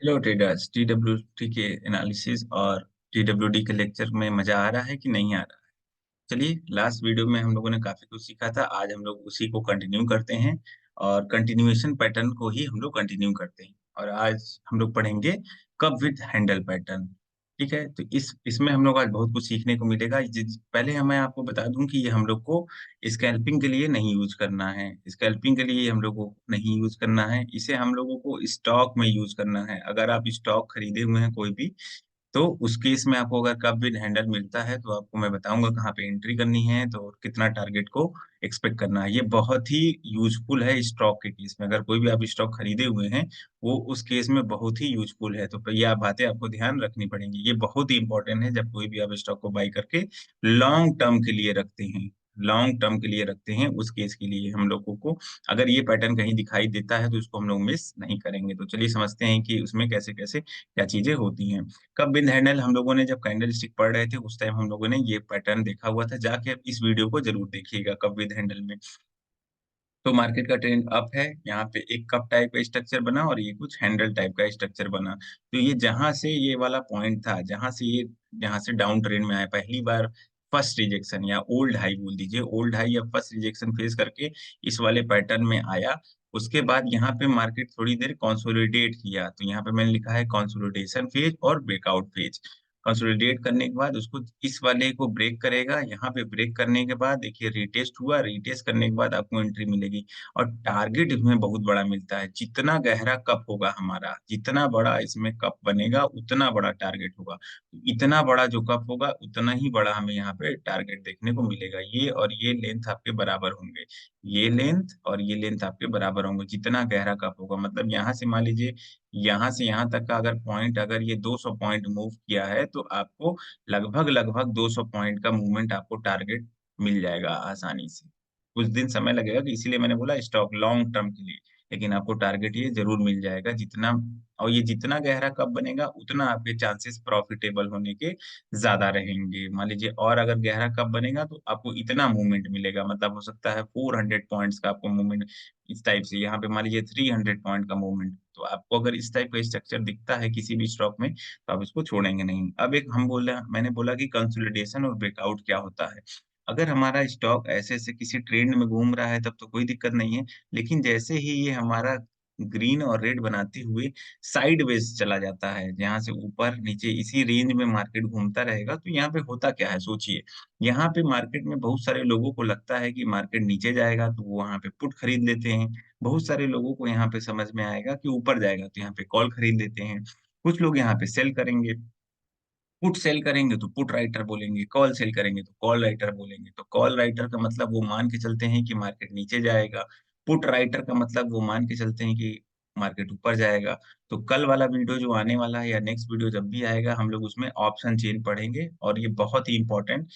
Hello traders. टीडब्ल्यूटी के analysis और टीडब्ल्यूडी के लेक्चर में मजा आ रहा है कि नहीं आ रहा है? चलिए, लास्ट वीडियो में हम लोगों ने काफी कुछ सीखा था। आज हम लोग उसी को कंटिन्यू करते हैं और कंटिन्यूएशन पैटर्न को ही हम लोग कंटिन्यू करते हैं। और आज हम लोग पढ़ेंगे कप विद हैंडल पैटर्न। ठीक है, तो इसमें हम लोग आज बहुत कुछ सीखने को मिलेगा। पहले मैं आपको बता दूं कि ये हम लोग को स्कैल्पिंग के लिए नहीं यूज करना है। स्कैल्पिंग के लिए हम लोगों को नहीं यूज करना है, इसे हम लोगों को स्टॉक में यूज करना है। अगर आप स्टॉक खरीदे हुए हैं कोई भी, तो उस केस में आपको अगर कप विद हैंडल मिलता है तो आपको मैं बताऊंगा कहाँ पे एंट्री करनी है, तो कितना टारगेट को एक्सपेक्ट करना है। ये बहुत ही यूजफुल है स्टॉक के केस में। अगर कोई भी आप स्टॉक खरीदे हुए हैं, वो उस केस में बहुत ही यूजफुल है। तो ये आप बातें आपको ध्यान रखनी पड़ेंगी। ये बहुत ही इंपॉर्टेंट है जब कोई भी आप स्टॉक को बाई करके लॉन्ग टर्म के लिए रखते हैं। लॉन्ग टर्म के लिए रखते हैं, उस केस के लिए हम लोगों को अगर ये पैटर्न कहीं दिखाई देता है तो उसको हम लोग मिस नहीं करेंगे। तो चलिए समझते हैं कि उसमें कैसे कैसे क्या चीजें होती हैं। कब विद हैंडल हम लोगों ने जब कैंडल स्टिक पढ़ रहे थे उस टाइम हम लोगों ने ये पैटर्न देखा हुआ था। जाके आप इस वीडियो को जरूर देखिएगा कब विद हैंडल में। तो मार्केट का ट्रेंड अप है, यहाँ पे एक कप टाइप का स्ट्रक्चर बना और ये कुछ हैंडल टाइप का स्ट्रक्चर बना। तो ये जहां से ये वाला पॉइंट था, जहां से डाउन ट्रेंड में आया पहली बार, फर्स्ट रिजेक्शन या ओल्ड हाई बोल दीजिए, ओल्ड हाई या फर्स्ट रिजेक्शन फेस करके इस वाले पैटर्न में आया। उसके बाद यहाँ पे मार्केट थोड़ी देर कंसोलिडेट किया, तो यहाँ पे मैंने लिखा है कंसोलिडेशन फेज और ब्रेकआउट फेज। कंसोलिडेट करने के बाद उसको इस वाले को ब्रेक करेगा। यहाँ पे ब्रेक करने के बाद देखिए रीटेस्ट हुआ, रीटेस्ट करने के बाद आपको एंट्री मिलेगी। और टारगेट इसमें बहुत बड़ा मिलता है। जितना गहरा कप होगा हमारा, जितना बड़ा इसमें कप बनेगा उतना बड़ा टारगेट होगा। इतना बड़ा जो कप होगा उतना ही बड़ा हमें यहाँ पे टारगेट देखने को मिलेगा। ये और ये लेंथ आपके बराबर होंगे, ये लेंथ और ये लेंथ आपके बराबर होंगे। जितना गहरा कप होगा, मतलब यहाँ से मान लीजिए यहाँ से यहाँ तक का अगर पॉइंट, अगर ये 200 पॉइंट मूव किया है तो आपको लगभग लगभग 200 पॉइंट का मूवमेंट आपको टारगेट मिल जाएगा आसानी से। कुछ दिन समय लगेगा, कि इसीलिए मैंने बोला स्टॉक लॉन्ग टर्म के लिए। लेकिन आपको टारगेट ये जरूर मिल जाएगा जितना। और ये जितना गहरा कप बनेगा उतना आपके चांसेस प्रॉफिटेबल होने के ज्यादा रहेंगे। मान लीजिए और अगर गहरा कप बनेगा तो आपको इतना मूवमेंट मिलेगा, मतलब हो सकता है 400 पॉइंट्स का आपको मूवमेंट। इस टाइप से यहाँ पे मान लीजिए 300 पॉइंट का मूवमेंट। तो आपको अगर इस टाइप का स्ट्रक्चर दिखता है किसी भी स्टॉक में तो आप इसको छोड़ेंगे नहीं। अब एक मैंने बोला कि कंसोलिडेशन और ब्रेकआउट क्या होता है। अगर हमारा स्टॉक ऐसे ऐसे किसी ट्रेंड में घूम रहा है तब तो कोई दिक्कत नहीं है। लेकिन जैसे ही ये हमारा ग्रीन और रेड बनाते हुए साइडवेज चला जाता है, जहां से ऊपर नीचे इसी रेंज में मार्केट घूमता रहेगा, तो यहाँ पे होता क्या है सोचिए। यहाँ पे मार्केट में बहुत सारे लोगों को लगता है कि मार्केट नीचे जाएगा तो वो वहां पे पुट खरीद लेते हैं। बहुत सारे लोगों को यहाँ पे समझ में आएगा कि ऊपर जाएगा तो यहाँ पे कॉल खरीद लेते हैं। कुछ लोग यहाँ पे सेल करेंगे। पुट सेल करेंगे तो पुट राइटर बोलेंगे, कॉल सेल करेंगे तो कॉल राइटर बोलेंगे। तो कॉल राइटर का मतलब वो मान के चलते हैं कि मार्केट नीचे जाएगा। पुट राइटर का मतलब वो मान के चलते हैं कि मार्केट ऊपर जाएगा। तो कल वाला वीडियो जो आने वाला है या नेक्स्ट वीडियो जब भी आएगा, हम लोग उसमें ऑप्शन चेन पढ़ेंगे। और ये बहुत ही इंपॉर्टेंट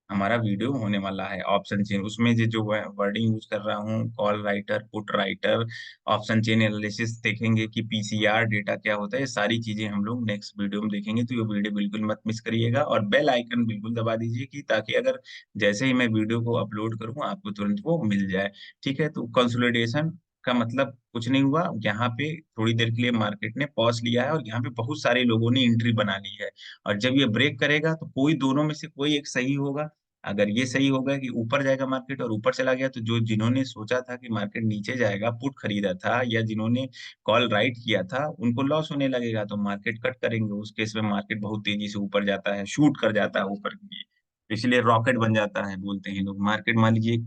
हमारा वीडियो होने वाला है। ऑप्शन चेन, उसमें जो वर्डिंग यूज कर रहा हूँ, call writer, put writer, option chain analysis, देखेंगे कि पीसीआर डेटा क्या होता है। ये सारी चीजें हम लोग नेक्स्ट वीडियो में देखेंगे। तो ये वीडियो बिल्कुल मत मिस करिएगा और बेल आइकन बिल्कुल दबा दीजिए, कि ताकि अगर जैसे ही मैं वीडियो को अपलोड करूँ आपको तुरंत वो मिल जाए। ठीक है, तो कंसोलिडेशन का मतलब कुछ नहीं हुआ। यहाँ पे थोड़ी देर के लिए मार्केट ने पॉज लिया है और यहाँ पे बहुत सारे लोगों ने एंट्री बना ली है। और जब ये ब्रेक करेगा तो कोई दोनों में से कोई एक सही होगा। अगर ये सही होगा कि ऊपर जाएगा मार्केट और ऊपर चला गया, तो जो जिन्होंने सोचा था कि मार्केट नीचे जाएगा, पुट खरीदा था या जिन्होंने कॉल राइट किया था, उनको लॉस होने लगेगा तो मार्केट कट करेंगे। उस केस में मार्केट बहुत तेजी से ऊपर जाता है, शूट कर जाता है ऊपर के लिए। इसलिए रॉकेट बन जाता है बोलते हैं लोग। मार्केट मान लीजिए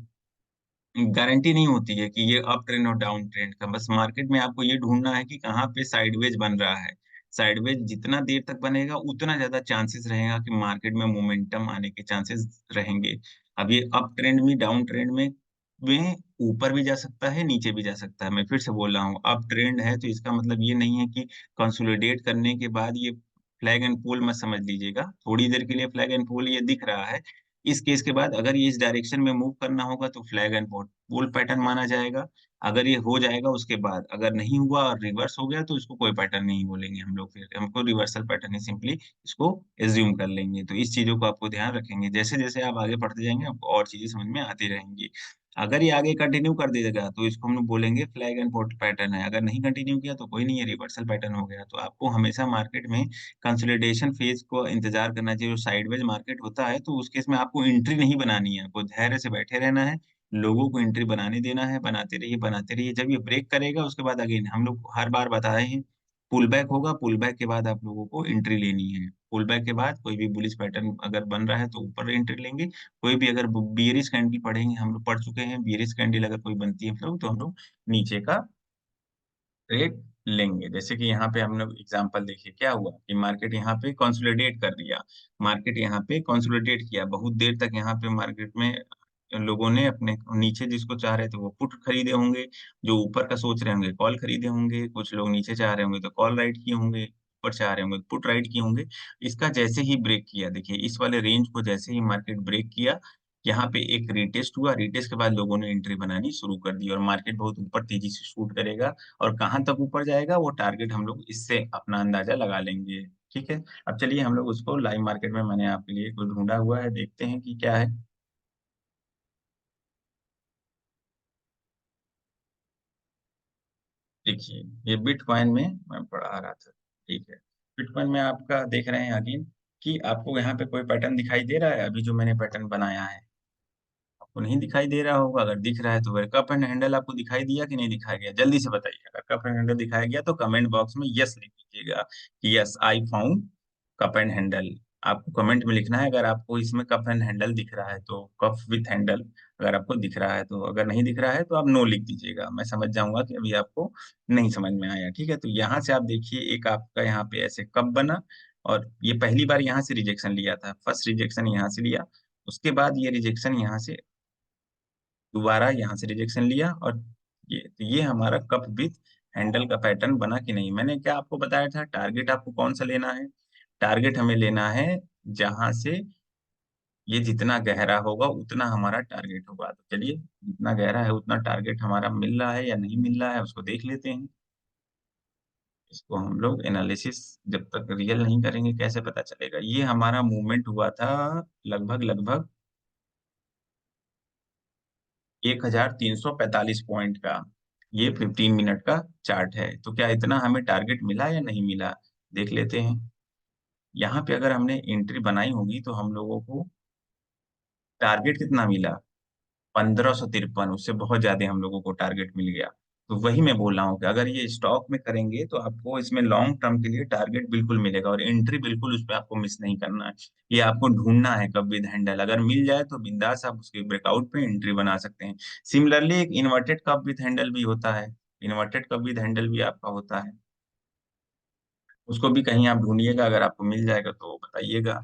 गारंटी नहीं होती है कि ये अप ट्रेंड और डाउन ट्रेंड का, बस मार्केट में आपको ये ढूंढना है कि कहाँ पे साइडवेज बन रहा है। साइडवेज जितना देर तक बनेगा उतना ज्यादा चांसेस रहेगा कि मार्केट में मोमेंटम आने के चांसेस रहेंगे। अब ये अप ट्रेंड में, डाउन ट्रेंड में ऊपर भी जा सकता है, नीचे भी जा सकता है। मैं फिर से बोल रहा हूँ, अप ट्रेंड है तो इसका मतलब ये नहीं है कि कंसोलिडेट करने के बाद ये फ्लैग एंड पोल मत समझ लीजिएगा। थोड़ी देर के लिए फ्लैग एंड पोल ये दिख रहा है। इस केस के बाद अगर ये इस डायरेक्शन में मूव करना होगा तो फ्लैग एंड पोल पैटर्न माना जाएगा। अगर ये हो जाएगा उसके बाद, अगर नहीं हुआ और रिवर्स हो गया तो इसको कोई पैटर्न नहीं बोलेंगे हम लोग, फिर हमको रिवर्सल पैटर्न ही सिंपली इसको एज्यूम कर लेंगे। तो इस चीजों को आपको ध्यान रखेंगे, जैसे जैसे आप आगे पढ़ते जाएंगे आपको और चीजें समझ में आती रहेंगी। अगर ये आगे कंटिन्यू कर देगा तो इसको हम लोग बोलेंगे फ्लैग एंड पोर्ट पैटर्न है, अगर नहीं कंटिन्यू किया तो कोई नहीं है, रिवर्सल पैटर्न हो गया। तो आपको हमेशा मार्केट में कंसोलिडेशन फेज़ को इंतज़ार करना चाहिए। जो साइडवेज मार्केट होता है तो उस केस में आपको एंट्री नहीं बनानी है, आपको धैर्य से बैठे रहना है, लोगों को एंट्री बनाने देना है, बनाते रहिए, बनाते रहिए। जब ये ब्रेक करेगा उसके बाद अगेन हम लोग हर बार बताए हैं, पुल बैक होगा, पुल बैक के बाद आप लोगों को एंट्री लेनी है। पुल बैक के बाद कोई भी बुलिश पैटर्न अगर बन रहा है तो ऊपर एंट्री लेंगे, कोई भी अगर ब बियरिश कैंडल पढ़ेंगे, हम लोग पढ़ चुके हैं, बियरिश कैंडल अगर कोई बनती है तो हम लोग नीचे का ट्रेड लेंगे। जैसे कि यहाँ पे हम लोग एग्ज़ाम्पल देखिए क्या हुआ कि मार्केट यहाँ पे कंसोलिडेट कर दिया। मार्केट यहाँ पे कंसोलिडेट किया, बहुत देर तक यहाँ पे मार्केट में लोगों ने अपने नीचे जिसको चाह रहे थे वो पुट खरीदे होंगे, जो ऊपर का सोच रहे होंगे कॉल खरीदे होंगे, कुछ लोग नीचे चाह रहे होंगे तो कॉल राइट किए होंगे, ऊपर चाह रहे होंगे तो पुट राइट किए होंगे। इसका जैसे ही ब्रेक किया देखिए इस वाले रेंज को जैसे ही मार्केट ब्रेक किया, यहाँ पे एक रीटेस्ट हुआ, रीटेस्ट के बाद लोगों ने एंट्री बनानी शुरू कर दी और मार्केट बहुत ऊपर तेज़ी से शूट करेगा और कहाँ तक ऊपर जाएगा वो टारगेट हम लोग इससे अपना अंदाज़ा लगा लेंगे, ठीक है? अब चलिए हम लोग उसको लाइव मार्केट में मैंने आपके लिए कुछ ढूँढा हुआ है, देखते हैं कि क्या है। देखिए, ये बिटकॉइन में मैं पढ़ा रहा था, ठीक है। बिटकॉइन में आपका देख रहे हैं अगेन कि आपको यहाँ पे कोई पैटर्न दिखाई दे रहा है, अभी जो मैंने पैटर्न बनाया है? आपको नहीं दिखाई दे रहा होगा, अगर दिख रहा है तो फिर कप एंड हैंडल आपको दिखाई दिया कि नहीं दिखाया गया? जल्दी से बताइए, अगर कप एंड हैंडल दिखाया गया तो कमेंट बॉक्स में येस लिख दीजिएगा कि yes I found cup and handle. आपको कमेंट में लिखना है अगर आपको इसमें कप एंड हैंडल दिख रहा है तो, कप विथ हैंडल अगर आपको दिख रहा है तो, अगर नहीं दिख रहा है तो आप नो लिख दीजिएगा। मैं समझ जाऊँगा कि अभी आपको नहीं समझ में आया, ठीक है? तो यहाँ से आप देखिए एक आपका यहाँ पे ऐसे कप बना और ये पहली बार यहाँ से रिजेक्शन लिया था, फर्स्ट रिजेक्शन यहाँ से लिया, उसके बाद ये रिजेक्शन यहाँ से दोबारा यहाँ से रिजेक्शन लिया और ये हमारा कप विथ हैंडल का पैटर्न बना कि नहीं। मैंने क्या आपको बताया था टारगेट आपको कौन-सा लेना है? टारगेट हमें लेना है जहाँ से ये जितना गहरा होगा उतना हमारा टारगेट होगा। तो चलिए जितना गहरा है उतना टारगेट हमारा मिल रहा है या नहीं मिल रहा है उसको देख लेते हैं। इसको हम लोग एनालिसिस जब तक रियल नहीं करेंगे कैसे पता चलेगा? ये हमारा मूवमेंट हुआ था लगभग 1345 पॉइंट का। ये 15 मिनट का चार्ट है। तो क्या इतना हमें टारगेट मिला या नहीं मिला? देख लेते हैं। यहाँ पे अगर हमने एंट्री बनाई होगी तो हम लोगों को टारगेट कितना मिला? 1553 उससे बहुत ज़्यादा हम लोगों को टारगेट मिल गया। तो वही मैं बोल रहा हूँ कि अगर ये स्टॉक में करेंगे तो आपको इसमें लॉन्ग टर्म के लिए टारगेट बिल्कुल मिलेगा और एंट्री बिल्कुल उसपे आपको मिस नहीं करना है। ये आपको ढूँढना है कब विद हैंडल अगर मिल जाए तो बिंदास आप उसके ब्रेकआउट पे एंट्री बना सकते हैं। सिमिलरली एक इन्वर्टेड कप विद हैंडल भी होता है। इन्वर्टेड कप विद हैंडल भी आपका होता है। उसको भी कहीं आप ढूँढिएगा अगर आपको मिल जाएगा तो बताइएगा।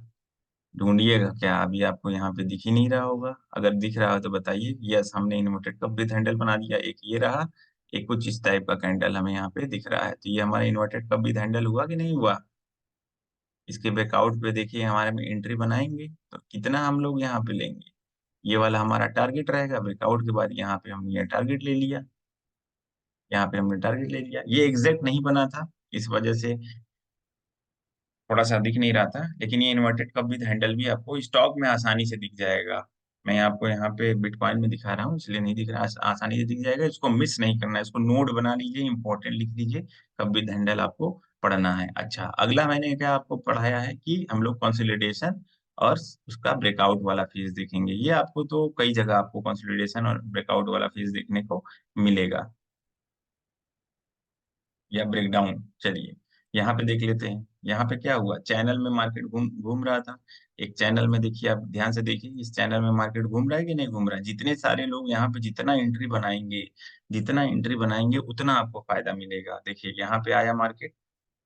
ढूँढिएगा क्या अभी आपको यहाँ पे दिख ही नहीं रहा होगा? अगर दिख रहा हो तो बताइए, यस हमने इन्वर्टेड कप विथ हैंडल बना दिया, एक ये रहा, एक कुछ इस टाइप का कैंडल हमें यहाँ पे दिख रहा है। तो ये हमारा इन्वर्टेड कप विथ हैंडल हुआ कि नहीं हुआ? इसके ब्रेकआउट पे देखिए हमारे में एंट्री बनाएँगे, तो कितना हम लोग यहाँ पे लेंगे? ये वाला हमारा टारगेट रहेगा, ब्रेकआउट के बाद यहाँ पे हमने ये टारगेट ले लिया, यहाँ पे हमने टारगेट ले लिया। ये एग्ज़ैक्ट नहीं बना था, इस वजह से थोड़ा-सा दिख नहीं रहा था, लेकिन ये इन्वर्टेड कप विद हैंडल भी आपको स्टॉक में आसानी से दिख जाएगा। मैं आपको यहाँ पे बिटकॉइन में दिखा रहा हूँ, इसलिए नहीं दिख रहा आसानी से दिख जाएगा, इसको मिस नहीं करना है, इसको नोट बना लीजिए, इम्पोर्टेंट लिख लीजिए, कप विद हैंडल आपको पढ़ना है। अच्छा, अगला मैंने क्या आपको पढ़ाया है कि हम लोग कंसोलिडेशन और उसका ब्रेकआउट वाला फेज़ देखेंगे। ये आपको तो कई जगह आपको कंसोलिडेशन और ब्रेकआउट वाला फेज़ देखने को मिलेगा। या ब्रेकडाउन चलिए, यहाँ पे देख लेते हैं। यहाँ पे क्या हुआ चैनल में मार्केट घूम घूम रहा था। एक चैनल में देखिए आप ध्यान से देखिए इस चैनल में मार्केट घूम रहा है कि नहीं घूम रहा है? जितने सारे लोग यहाँ पे जितना एंट्री बनाएँगे उतना आपको फ़ायदा मिलेगा। देखिए यहाँ पे आया मार्केट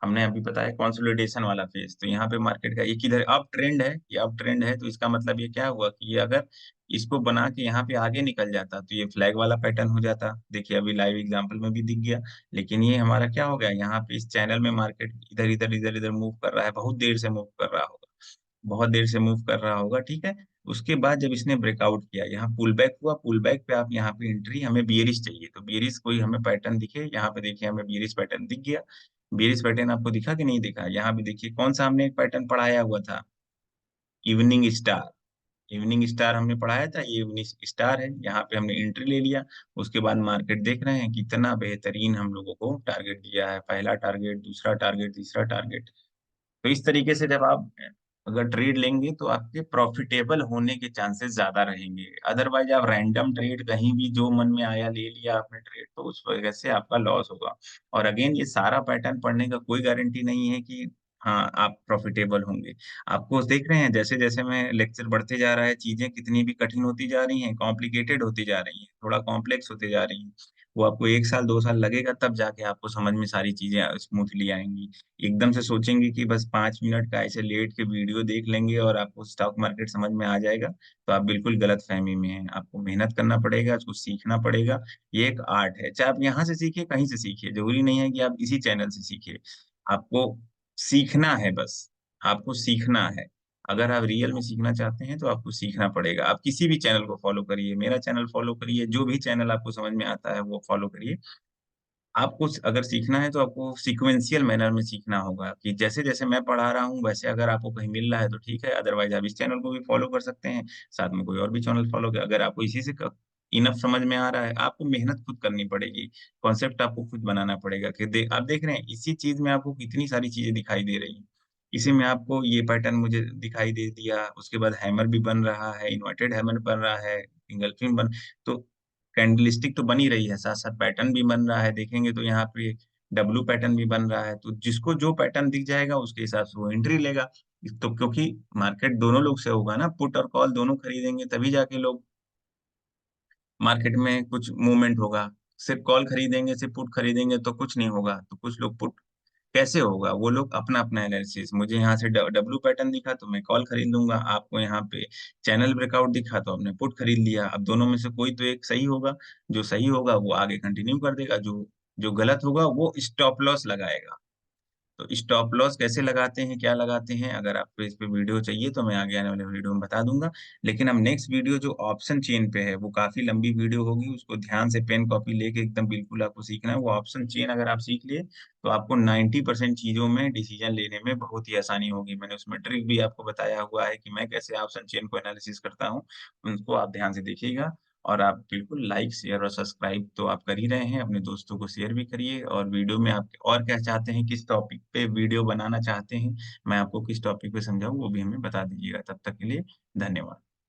हमने अभी बताया कंसोलिडेशन वाला फेज़, तो यहाँ पे मार्केट का एक इधर अप ट्रेंड है, ये अप ट्रेंड है, तो इसका मतलब ये क्या हुआ कि ये अगर इसको बना के यहाँ पे आगे निकल जाता, तो ये फ्लैग वाला पैटर्न हो जाता। देखिए अभी लाइव एग्ज़ाम्पल में भी दिख गया, लेकिन ये हमारा क्या हो गया, यहाँ पे इस चैनल में मार्केट इधर-इधर, इधर-इधर मूव कर रहा है, बहुत देर से मूव कर रहा होगा। बहुत देर से मूव कर रहा होगा, ठीक है? उसके बाद जब इसने ब्रेकआउट किया, यहाँ पुल बैक हुआ, पुल बैक पे आप यहाँ पे एंट्री हमें बियरिश चाहिए, तो बियरिश कोई हमें पैटर्न दिखे, यहाँ पे देखिए हमें बियरिश पैटर्न दिख गया। बियरिश पैटर्न आपको दिखा कि नहीं दिखा? यहाँ पे देखिए कौन-सा हमने एक पैटर्न पढ़ाया हुआ था? Evening star. इवनिंग स्टार हमने पढ़ाया था, ये इवनिंग स्टार है, यहाँ पे हमने एंट्री ले लिया। उसके बाद मार्केट देख रहे हैं कितना बेहतरीन हम लोगों को टारगेट दिया है, पहला टारगेट, दूसरा टारगेट, तीसरा टारगेट। तो इस तरीके से जब आप अगर ट्रेड लेंगे तो आपके प्रॉफिटेबल होने के चांसेस ज़्यादा रहेंगे। अदरवाइज़ आप रैंडम ट्रेड कहीं भी जो मन में आया ले लिया आपने ट्रेड, तो उस वजह से आपका लॉस होगा। और अगेन ये सारा पैटर्न पढ़ने का कोई गारंटी नहीं है कि हाँ, आप प्रॉफिटेबल होंगे। आपको देख रहे हैं जैसे-जैसे मैं लेक्चर बढ़ते जा रहा है, चीज़ें कितनी भी कठिन होती जा रही हैं, कॉम्प्लिकेटेड होती जा रही हैं, थोड़ा कॉम्प्लेक्स होती जा रही हैं। वो आपको 1 साल, 2 साल लगेगा तब जाके आपको समझ में सारी चीज़ें स्मूथली आएँगी। एकदम से सोचेंगे कि बस 5 मिनट का ऐसे लेट के वीडियो देख लेंगे और आपको स्टॉक मार्केट समझ में आ जाएगा, तो आप बिल्कुल गलतफ़हमी में हैं। आपको मेहनत करना पड़ेगा, उसको सीखना पड़ेगा। ये एक आर्ट है, चाहे आप यहाँ से सीखिए, कहीं से सीखिए, ज़रूरी नहीं है कि आप इसी चैनल से सीखिए। आपको सीखना है बस, आपको सीखना है। अगर आप रियल में सीखना चाहते हैं, तो आपको सीखना पड़ेगा। आप किसी भी चैनल को फ़ॉलो करिए, मेरा चैनल फ़ॉलो करिए, जो भी चैनल आपको समझ में आता है, वो फ़ॉलो करिए। आपको अगर सीखना है तो आपको सीक्वेंशियल मैनर में सीखना होगा कि जैसे-जैसे मैं पढ़ा रहा हूँ वैसे अगर आपको कहीं मिल रहा है तो ठीक है, अदरवाइज़ आप इस चैनल को भी फ़ॉलो कर सकते हैं, साथ में कोई और भी चैनल फ़ॉलो कर अगर आपको इसी से क इनफ समझ में आ रहा है, आपको मेहनत खुद करनी पड़ेगी, कॉन्सेप्ट आपको खुद बनाना पड़ेगा कि आप देख रहे हैं इसी चीज़ में आपको कितनी सारी चीज़ें दिखाई दे रही हैं। इसी में आपको ये पैटर्न मुझे दिखाई दे दिया, उसके बाद हैमर भी बन रहा है, इन्वर्टेड हैमर बन रहा है, एंगल्फिंग बन तो कैंडलस्टिक तो बन ही रही है, साथ-साथ पैटर्न भी बन रहा है, देखेंगे तो यहाँ पे डब्लू पैटर्न भी बन रहा है, तो जिसको जो पैटर्न दिख जाएगा उसके हिसाब से वो एंट्री लेगा। तो क्योंकि मार्केट दोनों लोग से होगा ना, पुट और कॉल दोनों खरीदेंगे तभी जाके लोग मार्केट में कुछ मूवमेंट होगा। सिर्फ कॉल खरीदेंगे, सिर्फ पुट खरीदेंगे तो कुछ नहीं होगा, तो कुछ लोग पुट कैसे होगा? वो लोग अपना-अपना एनालिसिस मुझे यहाँ से डब्लू पैटर्न दिखा तो मैं कॉल खरीद लूँगा, आपको यहाँ पे चैनल ब्रेकआउट दिखा तो आपने पुट खरीद लिया। अब दोनों में से कोई तो एक सही होगा, जो सही होगा वो आगे कंटिन्यू कर देगा, जो जो गलत होगा वो स्टॉप लॉस लगाएगा। तो स्टॉप लॉस कैसे लगाते हैं, क्या लगाते हैं? अगर आपको इस पे वीडियो चाहिए तो मैं आगे आने वाले वीडियो में बता दूँगा। लेकिन अब नेक्स्ट वीडियो जो ऑप्शन चेन पे है, वो काफ़ी लंबी वीडियो होगी, उसको ध्यान से पेन कॉपी लेके एकदम बिल्कुल आपको सीखना है। वो ऑप्शन चेन अगर आप सीख लिए, तो आपको 90% चीज़ों में डिसीज़न लेने में बहुत ही आसानी होगी। मैंने उसमें ट्रिक भी आपको बताया हुआ है कि मैं कैसे ऑप्शन चेन को एनालिसिस करता हूँ, उनको आप ध्यान से देखिएगा। और आप बिल्कुल लाइक, शेयर और सब्सक्राइब तो आप कर ही रहे हैं, अपने दोस्तों को शेयर भी करिए और वीडियो में आप और क्या चाहते हैं, किस टॉपिक पे वीडियो बनाना चाहते हैं, मैं आपको किस टॉपिक पे समझाऊँ, वो भी हमें बता दीजिएगा। तब तक के लिए धन्यवाद।